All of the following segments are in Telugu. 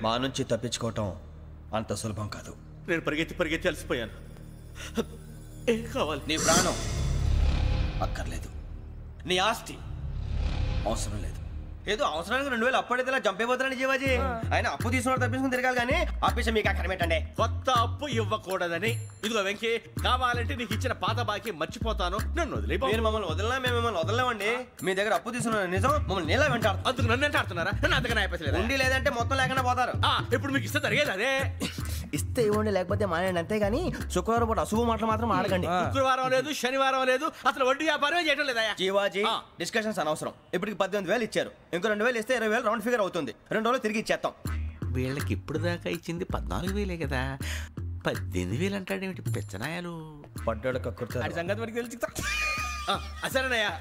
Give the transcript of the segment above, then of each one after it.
మా నుంచి తప్పించుకోవటం అంత సులభం కాదు. నేను పరిగెత్తి అలసిపోయాను. ఏం కావాలి? నీ ప్రాణం అక్కర్లేదు, నీ ఆస్తి అవసరం లేదు. ఏదో అవసరానికి 2000 అప్పుడైతే చంపేపోతారని జీవాజీ. ఆయన అప్పు తీసుకున్న తప్పించుకుని తిరగాలి కానీ ఆపేసి మీకు అక్కడ పెట్టండి. కొత్త అప్పు ఇవ్వకూడదని. ఇదిగో వెంకీ, కావాలంటే నీకు ఇచ్చిన పాత బాకీ మర్చిపోతాను, నన్ను వదిలే. మీరు మమ్మల్ని వదలనా? మేము మిమ్మల్ని వదలలేమండి. మీ దగ్గర అప్పు తీసుకున్న నిజం మమ్మల్ని నీలా వెంటాడు. అందుకు నన్ను వెంటాడుతున్నారా? నన్ను అంతగా అయిపోలేదు. ఉండి లేదంటే మొత్తం లేకుండా పోతారు. ఇప్పుడు మీకు ఇస్తే జరిగేది అదే. ఇస్తే ఇవ్వండి, లేకపోతే మానేయండి, అంతేగాని శుక్రవారం పూట అశుభ మాటలు మాత్రం ఆడకండి. శుక్రవారం లేదు, శనివారం లేదు, అసలు వడ్డీ వ్యాపారం చేయడం లేదా? జీవాజీ, డిస్కషన్స్ అనవసరం. ఇప్పటికి 18,000 ఇచ్చారు, ఇంకో 2,000 ఇస్తే 20,000 రౌండ్ ఫిగర్ అవుతుంది. 2 రోజులు తిరిగి ఇచ్చేస్తాం. వీళ్ళకి ఇప్పుడు దాకా ఇచ్చింది 14,000 కదా, 18,000 అంటాడేమిటి పెచ్చనాయాలు? పడ్డాడు కక్కుర్తాడు. సంగతి వరకు తెలిసి సరేనయ్యా,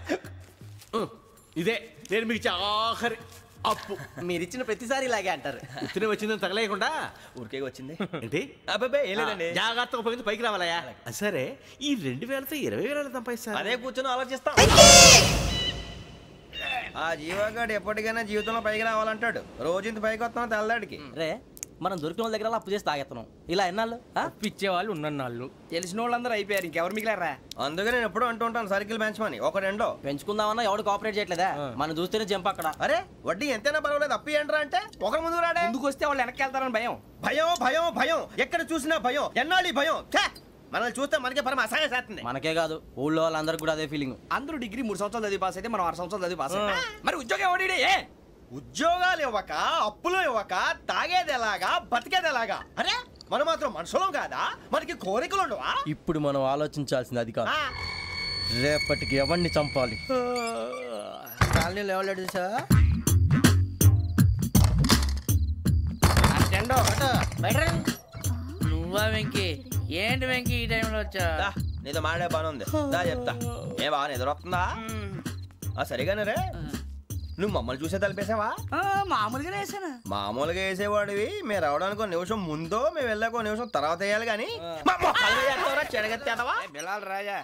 ఇదే నేను మీకు ఇచ్చే ఆఖరి అప్పు. మీరిచ్చిన ప్రతిసారి ఇలాగే అంటారు. ఇతనే వచ్చిందని తగలేయకుండా ఊరికే వచ్చింది ఏంటి? అబ్బాయి ఏం లేదండి, జాగ్రత్తగా ఉపయోగించి పైకి రావాలయ్యా. సరే, ఈ 2,000తో 20,000 సంపాదిస్తారు. అదే కూర్చొని ఆలోచిస్తాం. ఆ జీవగాడు ఎప్పటికైనా జీవితంలో పైకి రావాలంటాడు. రోజు ఇంత పైకి వస్తాం తెల్లడికి. రే, మనం దొరికిన వాళ్ళ దగ్గర అప్పు చేసి తాగెత్తనం. ఇలా ఎన్నాళ్ళు పిచ్చేవాళ్ళు ఉన్నన్నాళ్ళు తెలిసిన వాళ్ళందరూ అయిపోయారు, ఇంకెవరు మిగిలారా? అందుకే నేను ఎప్పుడూ అంటూ ఉంటాను, సర్కిల్ బెంచ్ మని ఒక రెండో పెంచుకుందామన్నా ఎవడు కోఆపరేట్ చేయట్లేదా? మనం చూస్తేనే జంప్ అక్కడ. అరే వడ్డీ ఎంతైనా పర్వాలేదు, అప్పు ఏంట్రా అంటే ఒక ముందు రాడే. ముందుకు వస్తే వాళ్ళు వెనక్కి వెళ్తారని భయం. భయం భయం భయం, ఎక్కడ చూసినా భయం. ఎన్నాళ్ళు భయం? మనల్ని చూస్తే మనకే పరమ అసహాయం చేస్తుంది. మనకే కాదు, ఊళ్ళో వాళ్ళందరూ కూడా అదే ఫీలింగ్. అందరూ డిగ్రీ 3 సంవత్సరాలు చదివి పాస్ అయితే మనం 6 సంవత్సరాలు చదివి పాస్. మరి ఉద్యోగం ఎవడి? ఉద్యోగాలు ఇవ్వక, అప్పులు ఇవ్వక, తాగేది ఎలాగా, బతికేది ఎలాగా? అరే మనం మాత్రం మనుషులం కాదా? మనకి కోరికలు ఉండవా? ఇప్పుడు మనం ఆలోచించాల్సింది అది కాదు, రేపటికి ఎవరిని చంపాలి. కాలనీలో ఎవరు సార్? నువ్వా వెంకీ? ఏంటి వెంకీ ఈ టైంలో వచ్చా? నీతో మాడే పని ఉంది, దా చెప్తా. ఏ బాగా నిద్రొస్తుందా? సరిగానే రే, నువ్వు మమ్మల్ని చూసే తలిపేసావా? మామూలుగానే వేసాను. మామూలుగా వేసేవాడివి. మేము రావడానికి 1 నిమిషం ముందో, మేము వెళ్ళాక 1 నిమిషం తర్వాత వేయాలి కానీ రాజా.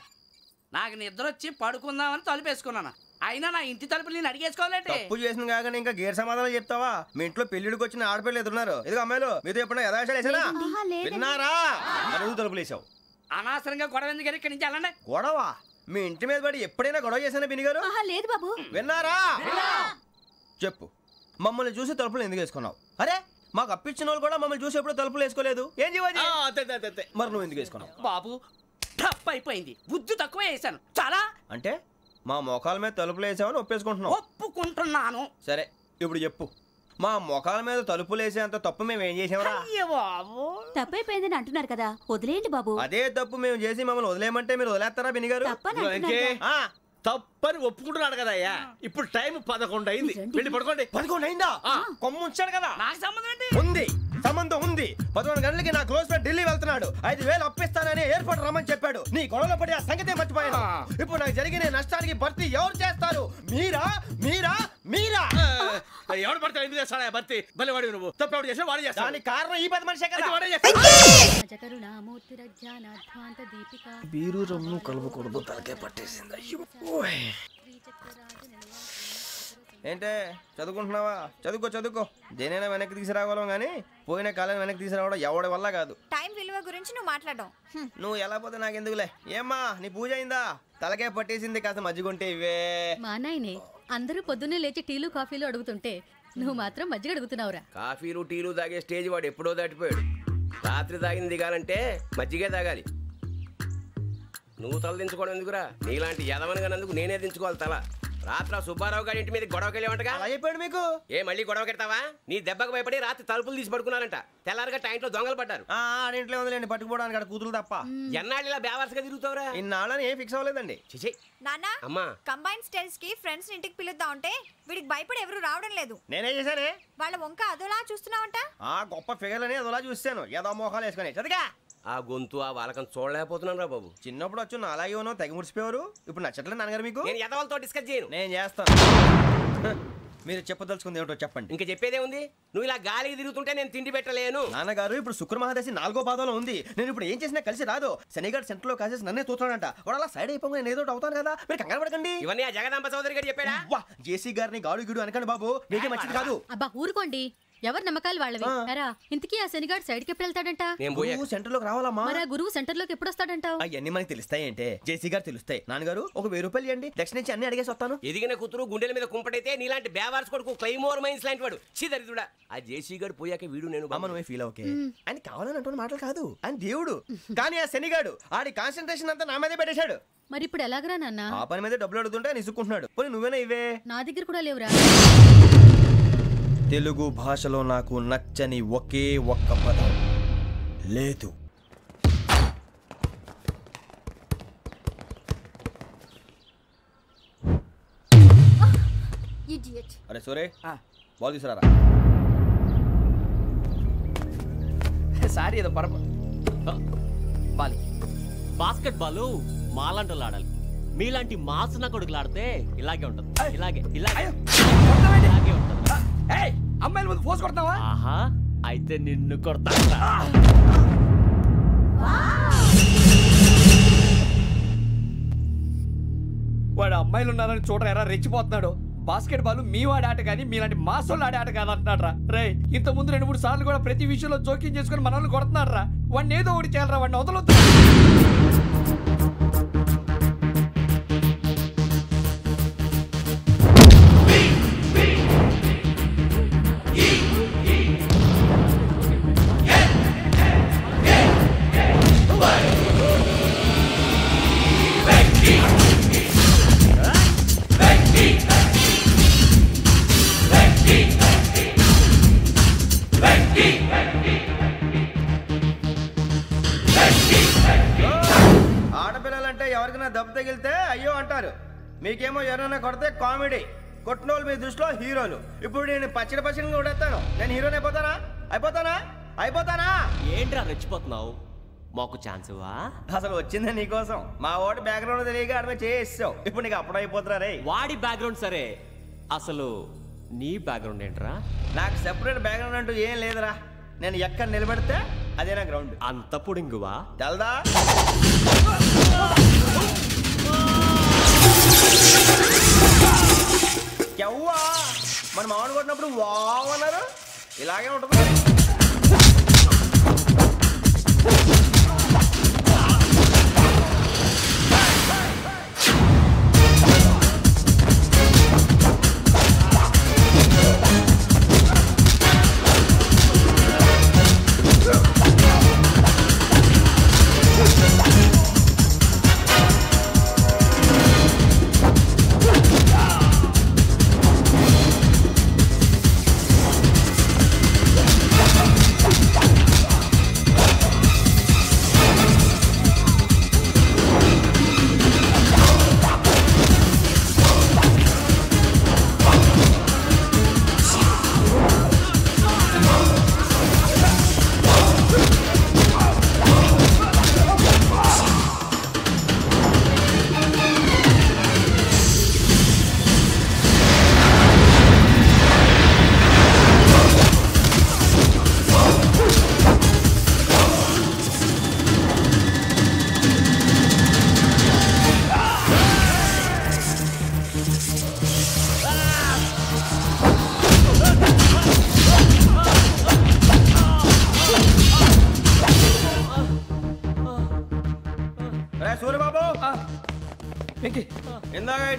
నాకు నిద్ర వచ్చి పడుకుందామని తలుపేసుకున్నాను. అయినా నా ఇంటి తలుపులు నేను అడిగేసుకోవాలంటే తప్పు చేసిన కాక ఇంకా గేర్ సమాధానం చెప్తావా? మీ ఇంట్లో పెళ్లిడికి వచ్చిన ఆడపిల్లలు ఎదురున్నారు. ఇదిగో అమ్మాయిలు, మీతో ఎప్పుడైనా యథాశాలు వేసానా? విన్నారా? తలుపులు వేసావు. అనవసరంగా గొడవ ఎందుకు? ఇక్కడి నుంచి వెళ్ళండి. గొడవ? మీ ఇంటి మీద పడి ఎప్పుడైనా గొడవ చేశానా బిని గారు? లేదు బాబు. విన్నారా? చెప్పు, మమ్మల్ని చూసి తలుపులు ఎందుకు వేసుకున్నావు? అరే మాకు అప్పించిన వాళ్ళు కూడా మమ్మల్ని చూసి ఎప్పుడు తలుపులు వేసుకోలేదు. ఏం చేయాలి? మరి నువ్వు ఎందుకు వేసుకున్నావు? బాబు టప్ అయిపోయింది, బుద్ధి తక్కువ వేసాను చాలా. అంటే మా మొఖాల మీద తలుపులు వేసామని ఒప్పేసుకుంటున్నావు? ఒప్పుకుంటున్నాను. సరే ఇప్పుడు చెప్పు, మా మొఖాల మీద తలుపులు వేసేంత తప్పు మేము ఏం చేసామరా? తప్పైపోయిందని అంటున్నారు కదా, వదిలేయండి బాబు. అదే తప్పు మేము చేసి మమ్మల్ని వదిలేయమంటే మీరు వదిలేస్తారా బిని గారు? తప్పని ఒప్పుకుంటున్నాడు కదా అయ్యా. ఇప్పుడు టైం 11 అయింది, వెళ్ళి పడుకోండి. 11 అయిందా? కొమ్ము ఉంచాడు కదా. నాకు సంబంధం ఏంటి? ఉంది, సంబంధం ఉంది. 11 గంటలకి నా క్లోజ్ ఫ్రెండ్ ఢిల్లీ వెళ్తున్నాడు. 5,000 అప్పిస్తానని ఎయిర్పోర్ట్ రమ్మని చెప్పాడు. నీ గొడవలో పడి ఆ సంగతే మర్చిపోయాను. ఇప్పుడు నాకు జరిగిన నష్టానికి భర్తీ ఎవరు చేస్తారు? మీరా మీరా మీరా? ఎవడు పడితే ఎందుకు చేస్తాడా భర్తీ? మళ్ళీ వాడి నువ్వు తప్పు ఎవడు చేసినా వాడు చేస్తాడు. దానికి కారణం ఈ 10 మనిషే కదా. బీరు రమ్ము కలవకూడదు, తలకే పట్టేసింది. ఏంటే చదువుకుంటున్నావా? చదువుకో దేనైనా వెనక్కి తీసుకురావాలం కానీ పోయిన కాలం వెనక్కి తీసుకురావడం ఎవడి వల్ల కాదు. టైం విలువ గురించి నువ్వు మాట్లాడడం నువ్వు ఎలా పోతే నాకు ఎందుకులే. ఏమ్మా నీ పూజ అయిందా? తలకే పట్టేసింది, కాస్త మజ్జిగుంటే ఇవే. మా నాయనే అందరూ పొద్దున్నే లేచి టీలు కాఫీలు అడుగుతుంటే నువ్వు మాత్రం మజ్జిగ అడుగుతున్నావురా. కాఫీలు టీలు తాగే స్టేజ్ వాడు ఎప్పుడో దాటిపోయాడు. రాత్రి తాగింది దిగాలంటే మజ్జిగే తాగాలి. నువ్వు తల దించుకోవడం ఎందుకురా? నీలాంటి యదవనగానందుకు నేనే దించుకోవాలి తల. రాత్రి సుబ్బారావు గారి ఇంటి మీద గొడవకి వెళ్ళేవంటగా. అలా చెప్పాడు మీకు? ఏ మళ్ళీ గొడవ కెడతావా? నీ దెబ్బకు భయపడి రాత్రి తలుపులు తీసి పడుకున్నారంట. తెల్లారగా టైంట్లో దొంగలు పడ్డారు. ఆడింట్లో ఉందిలేండి పట్టుకుపోవడానికి, అక్కడ కూతురు తప్ప. ఎన్నాళ్ళు ఇలా బేవర్స్గా తిరుగుతావురా? ఇన్నాళ్ళని ఏం ఫిక్స్ అవ్వలేదండి. చిచి నాన్న అమ్మా, కంబైన్ స్టైల్స్ కి ఫ్రెండ్స్ ఇంటికి పిలుద్దాం అంటే వీడికి భయపడి ఎవరు రావడం లేదు. నేనే చేశానే. వాళ్ళ వంక అదోలా చూస్తున్నావంట. గొప్ప ఫిగర్లని అదోలా చూస్తాను, ఏదో మోహాలు వేసుకొని. చదిగా ఆ గొంతు ఆ వాలకం చూడలేకపోతున్నాను రా బాబు. చిన్నప్పుడు వచ్చి నా అలాగే ఉన్నావు, తెగ ముడిచిపోయారు. ఇప్పుడు నచ్చట్లేదు నాన్నగారు మీకు? నేను యదవలతో డిస్కస్ చేయను. నేను చేస్తాను. మీరు చెప్పదలుచుకుంది ఏమిటో చెప్పండి. ఇంకా చెప్పేదే ఉంది. నువ్వు ఇలా గాలికి తిరుగుతుంటే నేను తిండి పెట్టలేను. నాన్నగారు ఇప్పుడు శుక్ర మహాదశి 4వ పాదంలో ఉంది. నేను ఇప్పుడు ఏం చేసినా కలిసి రాదు. శనిగారు సెంటర్ లో కాసేసి నన్నే చూస్తాడంట. వాడు అలా సైడ్ అయిపోయి నేను ఏదో అవుతాను కదా, మీరు కంగారు పడకండి. ఇవన్నీ ఆ జగదాంబ చౌదరి గారు చెప్పాడా? జేసీ గారిని గాడు గిడు అనకండి బాబు, మీకే మంచిది కాదు. అబ్బా ఊరుకోండి, ఎవరి నమ్మకాలు వాళ్ళవి. ఎరా ఇంతకీ ఆ శనిగాడు సైడ్కి ఎప్పుడు వెళ్తాడంట? గురువు సెంటర్ లోకి రావాలమ్మా. మరి ఆ గురువు సెంటర్ లోకి ఎప్పుడు వస్తాడంటావు? అవన్నీ మనకి తెలుస్తాయి అంటే జేసీ గారు తెలుస్తాయి. నాన్నగారు ఒక 1000 రూపాయలు ఇవ్వండి, దక్షిణ నుంచి అన్ని అడిగేసి వస్తాను. ఎదిగిన కూతురు గుండెల మీద కుంపటైతే నీలాంటి బేవార్స్ కొడుకు క్లైమోర్ మైన్స్ లాంటి వాడు దరిద్రుడా. ఆ జేసీ గారు పోయాక వీడు నేను అమ్మ నువ్వే ఫీల్ ఓకే. ఆయన కావాలని అంటున్న మాటలు కాదు, ఆయన దేవుడు. కానీ ఆ శనిగాడు ఆడి కాన్సన్ట్రేషన్ అంతా నా మీదే పెట్టేశాడు. మరి ఇప్పుడు ఎలాగరా నాన్న? ఆ పని మీద డబ్బులు అడుగుతుంటే నిసుకుంటున్నాడు. పోనీ నువ్వేనా ఇవే? నా దగ్గర కూడా లేవురా. తెలుగు భాషలో నాకు నచ్చని ఒకే ఒక్క పదం లేదు. అరే సోరే బాల్ తీసుకురారా. సారీ ఏదో బాలి బాస్కెట్ బాల్ మాలాంటి ఆడాలి. మీలాంటి మాసన కొడుకులు ఆడితే ఇలాగే ఉంటది. ఇలాగే ఇలాగే ఉంటది. అమ్మాయిల ముందు ఫోర్స్ కొడతావా? ఆహా, అయితే నిన్ను కొడతా. వాడు అమ్మాయిలు ఉన్నారని చూడరా ఎరా రెచ్చిపోతున్నాడు. బాస్కెట్ బాల్ మీ వాడి ఆట కానీ మీలాంటి మాసోళ్ళు ఆడే ఆట కాదంటున్నాడు రా. రే ఇంత ముందు 2-3 సార్లు కూడా ప్రతి విషయంలో జోక్యం చేసుకుని మన వాళ్ళు కొడుతున్నాడు రా. వాడిని ఏదో ఒకటి చేయాలరా, వాడిని వదలొద్దు. ఆడపిల్లలంటే ఎవరికైనా దెబ్బ తగిలితే అయ్యో అంటారు, మీకేమో ఎవరైనా కొడితే కామెడీ. కొట్టిన వాళ్ళు మీ దృష్టిలో హీరోలు. ఇప్పుడు నేను పచ్చడిగా కొడేస్తాను, నేను హీరోని అయిపోతానా? ఏంట్రా రెచ్చిపోతున్నావు? మాకు ఛాన్స్ ఇవ్వా? అసలు వచ్చిందే నీకోసం. మా ఓటు బ్యాక్గ్రౌండ్ తెలియక ఆడమే చేసావు. ఇప్పుడు నీకు అప్పుడు అయిపోతున్నా రే. వాడి బ్యాక్గ్రౌండ్ సరే, అసలు నీ బ్యాక్గ్రౌండ్ ఏంట్రా? నాకు సెపరేట్ బ్యాక్గ్రౌండ్ అంటూ ఏం లేదురా. నేను ఎక్కడ నిలబెడితే అదే నా గ్రౌండ్. అంత పుడింగువా? తెల్దా? ఎవ్వా మన మామిడి కొట్టినప్పుడు వావ్ అన్నారు, ఇలాగే ఉంటుంది.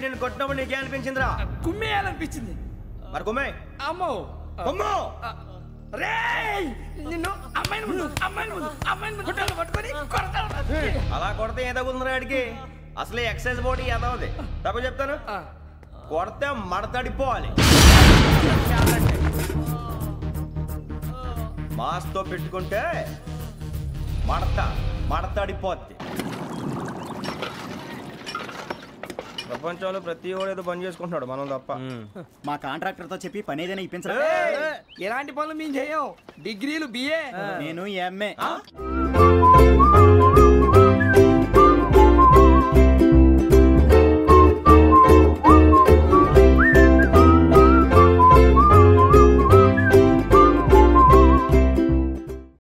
నేను కొట్టినప్పుడు నీకే అనిపించిందిరా? కుమ్మేయాలనిపించింది. మరి కుమ్మే. అమ్మో కుమ్ము. రేయ్ నిన్ను అమ్మాయిని గుడ్డలు పట్టుకొని కొడతాను. అలా కొడితే ఏ తగులుందిరా ఆడికి? అసలే ఎక్సైజ్ బాడీ ఏదవుది. తప్ప చెప్తాను, కొడితే మడతడిపోవాలి. మాస్తో పెట్టుకుంటే మడతడిపోద్ది. ప్రపంచంలో ప్రతి వాడు ఏదో పని చేసుకుంటున్నాడు, మనం తప్ప. మా కాంట్రాక్టర్ తో చెప్పి పని ఏదైనా ఇప్పించరా? ఎలాంటి పనులు మేము చేయం. డిగ్రీలు బిఏ, నేను ఎంఏ.